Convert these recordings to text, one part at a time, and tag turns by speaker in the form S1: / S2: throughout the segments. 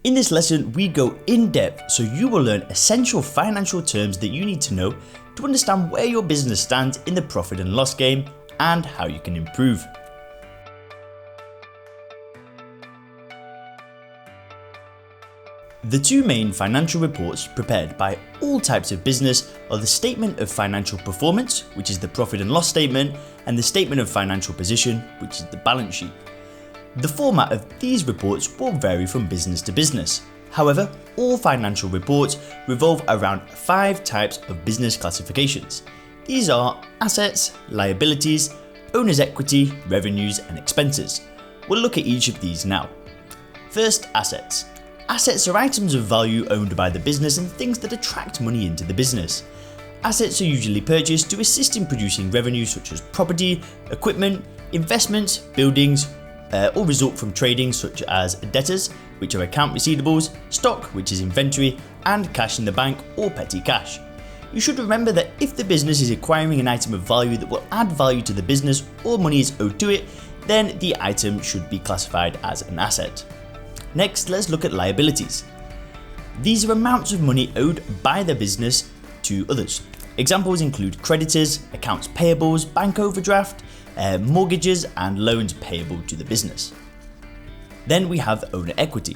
S1: In this lesson, we go in depth so you will learn essential financial terms that you need to know to understand where your business stands in the profit and loss game and how you can improve. The two main financial reports prepared by all types of business are the Statement of Financial Performance, which is the profit and loss statement, and the Statement of Financial Position, which is the balance sheet. The format of these reports will vary from business to business. However, all financial reports revolve around 5 types of business classifications. These are assets, liabilities, owner's equity, revenues, and expenses. We'll look at each of these now. First, assets. Assets are items of value owned by the business and things that attract money into the business. Assets are usually purchased to assist in producing revenue such as property, equipment, investments, buildings, or result from trading such as debtors, which are account receivables, stock, which is inventory, and cash in the bank or petty cash. You should remember that if the business is acquiring an item of value that will add value to the business or money is owed to it, then the item should be classified as an asset. Next, let's look at liabilities. These are amounts of money owed by the business to others. Examples include creditors, accounts payables, bank overdraft, mortgages, and loans payable to the business. Then we have owner equity.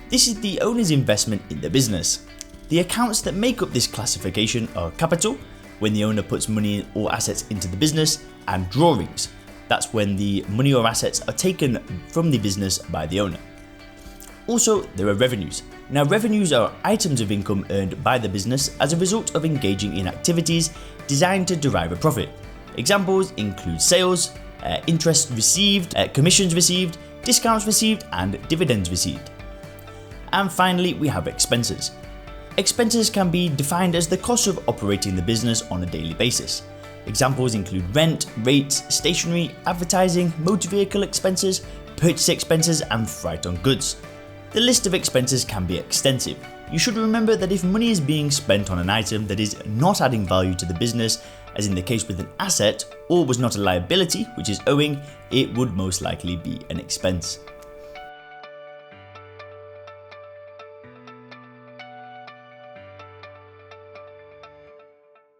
S1: This is the owner's investment in the business. The accounts that make up this classification are capital, when the owner puts money or assets into the business, and drawings. That's when the money or assets are taken from the business by the owner. Also, there are revenues. Now, revenues are items of income earned by the business as a result of engaging in activities designed to derive a profit. Examples include sales, interest received, commissions received, discounts received, and dividends received. And finally, we have expenses. Expenses can be defined as the cost of operating the business on a daily basis. Examples include rent, rates, stationery, advertising, motor vehicle expenses, purchase expenses, and freight on goods. The list of expenses can be extensive. You should remember that if money is being spent on an item that is not adding value to the business, as in the case with an asset, or was not a liability, which is owing, it would most likely be an expense.